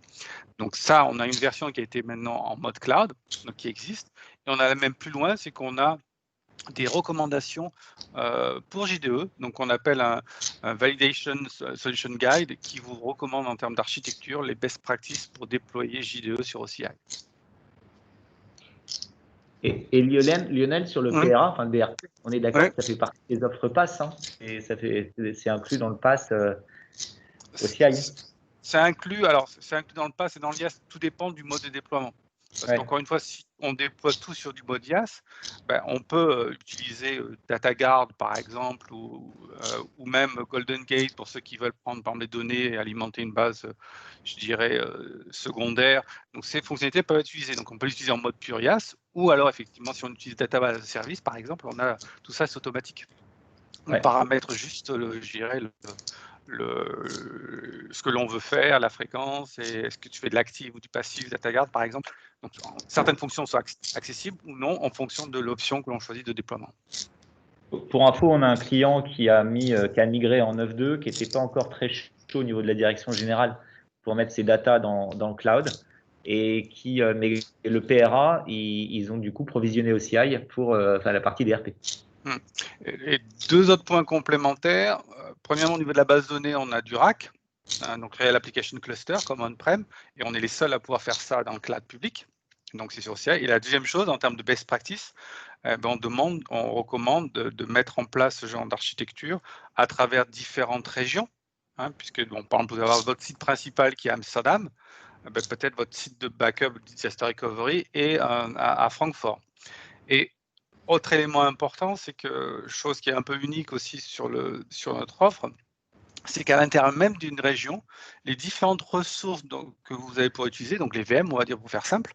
S2: Donc ça, on a une version qui a été maintenant en mode cloud, donc qui existe. Et on a même plus loin, c'est qu'on a des recommandations pour JDE, donc on appelle un Validation Solution Guide qui vous recommande en termes d'architecture les best practices pour déployer JDE sur OCI.
S1: Et Lionel, sur le PRA, enfin le DRP, on est d'accord que ça fait partie des offres pass, hein, et c'est inclus dans le pass OCI.
S2: C'est inclus, alors c'est inclus dans le pass et dans l'IaaS, tout dépend du mode de déploiement. Parce qu'encore une fois, si on déploie tout sur du mode IaaS, ben, on peut utiliser DataGuard par exemple, ou même Golden Gate pour ceux qui veulent prendre par exemple, les données et alimenter une base, je dirais, secondaire. Donc ces fonctionnalités peuvent être utilisées. Donc on peut l'utiliser en mode pur IaaS, ou alors effectivement si on utilise Database as a Service par exemple, on a tout ça, c'est automatique. On paramètre juste, je dirais, ce que l'on veut faire, la fréquence, et est-ce que tu fais de l'active ou du passif, DataGuard par exemple. Donc, certaines fonctions sont accessibles ou non en fonction de l'option que l'on choisit de déploiement.
S1: Pour info, on a un client qui a migré en 9.2, qui n'était pas encore très chaud au niveau de la direction générale pour mettre ses datas dans le cloud, et mais le PRA, ils ont du coup provisionné OCI pour la partie DRP.
S2: Et deux autres points complémentaires. Premièrement, au niveau de la base de données, on a du RAC, donc Real Application Cluster, comme on-prem, et on est les seuls à pouvoir faire ça dans le cloud public. Donc, c'est sur OCI. Et la deuxième chose, en termes de best practice, on recommande de mettre en place ce genre d'architecture à travers différentes régions, puisque, par exemple, vous avez votre site principal qui est à Amsterdam, peut-être votre site de backup, disaster recovery, est à Francfort. Et autre élément important, c'est que, chose qui est un peu unique aussi sur notre offre, c'est qu'à l'intérieur même d'une région, les différentes ressources que vous allez pouvoir utiliser, donc les VM, on va dire pour faire simple,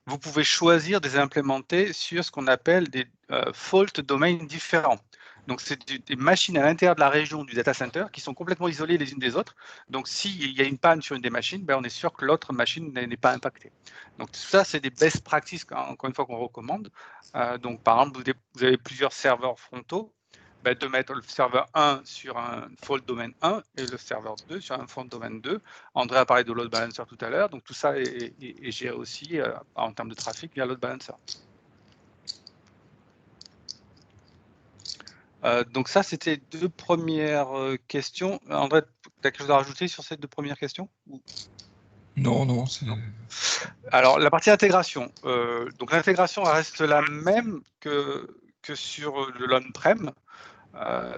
S2: vous pouvez choisir de les implémenter sur ce qu'on appelle des fault domains différents. Donc, c'est des machines à l'intérieur de la région du data center qui sont complètement isolées les unes des autres. Donc, s'il y a une panne sur une des machines, on est sûr que l'autre machine n'est pas impactée. Donc, ça, c'est des best practices, encore une fois, qu'on recommande. Donc, par exemple, vous avez plusieurs serveurs frontaux, de mettre le serveur 1 sur un fault domain 1 et le serveur 2 sur un fault domain 2. André a parlé de load balancer tout à l'heure, donc tout ça est géré aussi en termes de trafic via load balancer. Donc ça, c'était deux premières questions. André, tu as quelque chose à rajouter sur ces deux premières questions?
S3: Non.
S2: Alors, la partie intégration. Donc l'intégration reste la même que sur le on-prem.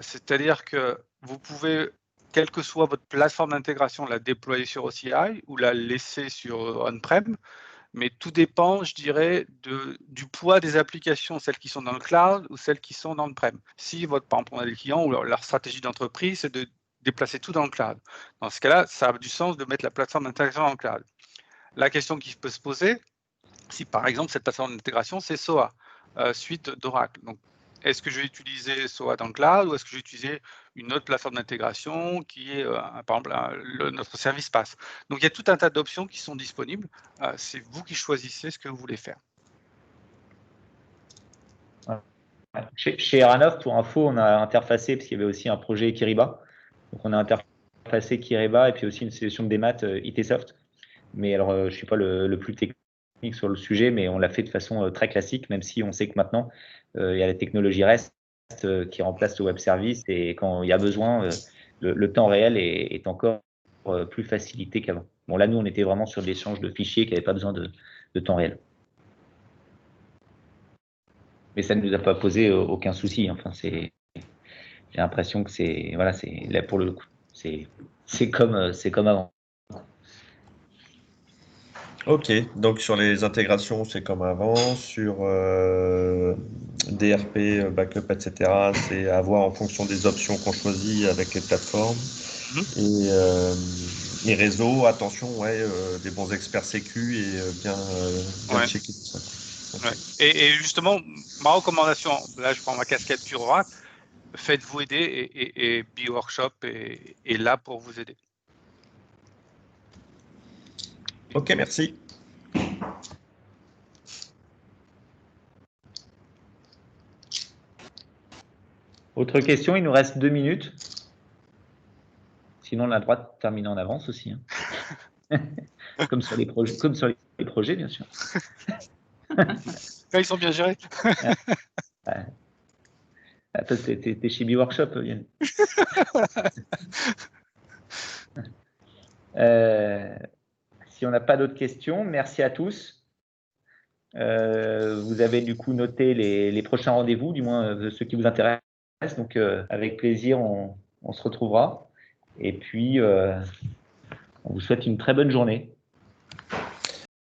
S2: C'est-à-dire que vous pouvez, quelle que soit votre plateforme d'intégration, la déployer sur OCI ou la laisser sur on-prem, mais tout dépend, je dirais, du poids des applications, celles qui sont dans le cloud ou celles qui sont dans on-prem. Si, par exemple, on a des clients où leur stratégie d'entreprise, c'est de déplacer tout dans le cloud. Dans ce cas-là, ça a du sens de mettre la plateforme d'intégration dans le cloud. La question qui peut se poser, si par exemple cette plateforme d'intégration, c'est SOA, suite d'Oracle. Donc, est-ce que je vais utiliser SOA dans le cloud ou est-ce que je vais utiliser une autre plateforme d'intégration qui est, par exemple, notre service PaaS? Donc, il y a tout un tas d'options qui sont disponibles. C'est vous qui choisissez ce que vous voulez faire.
S1: Chez Aranov, pour info, on a interfacé, parce qu'il y avait aussi un projet Kiriba. Donc, on a interfacé Kiriba et puis aussi une solution de démat ITsoft. Mais alors, je ne suis pas le plus technique sur le sujet, mais on l'a fait de façon très classique, même si on sait que maintenant, il y a la technologie REST qui remplace le web service, et quand il y a besoin, le temps réel est encore plus facilité qu'avant. Bon, là, nous, on était vraiment sur de l'échange de fichiers qui n'avaient pas besoin de temps réel. Mais ça ne nous a pas posé aucun souci. Enfin, j'ai l'impression que c'est là pour le coup, c'est comme avant.
S6: Ok, donc sur les intégrations, c'est comme avant. Sur DRP, backup, etc., c'est à voir en fonction des options qu'on choisit avec les plateformes. Et les réseaux, attention, des bons experts sécu et bien checker tout ça.
S2: Okay. Et justement, ma recommandation, là je prends ma casquette pure Oracle, faites-vous aider et BeWorkshop est là pour vous aider.
S6: Ok, merci.
S1: Autre question, il nous reste 2 minutes. Sinon, on a le droit de terminer en avance aussi. Comme sur les projets, bien sûr.
S2: Ils sont bien gérés.
S1: Ah, toi, t'es chez B-Workshop, Yann. Si on n'a pas d'autres questions, merci à tous. Vous avez du coup noté les prochains rendez-vous, du moins ceux qui vous intéressent. Donc, avec plaisir, on se retrouvera. Et puis, on vous souhaite une très bonne journée.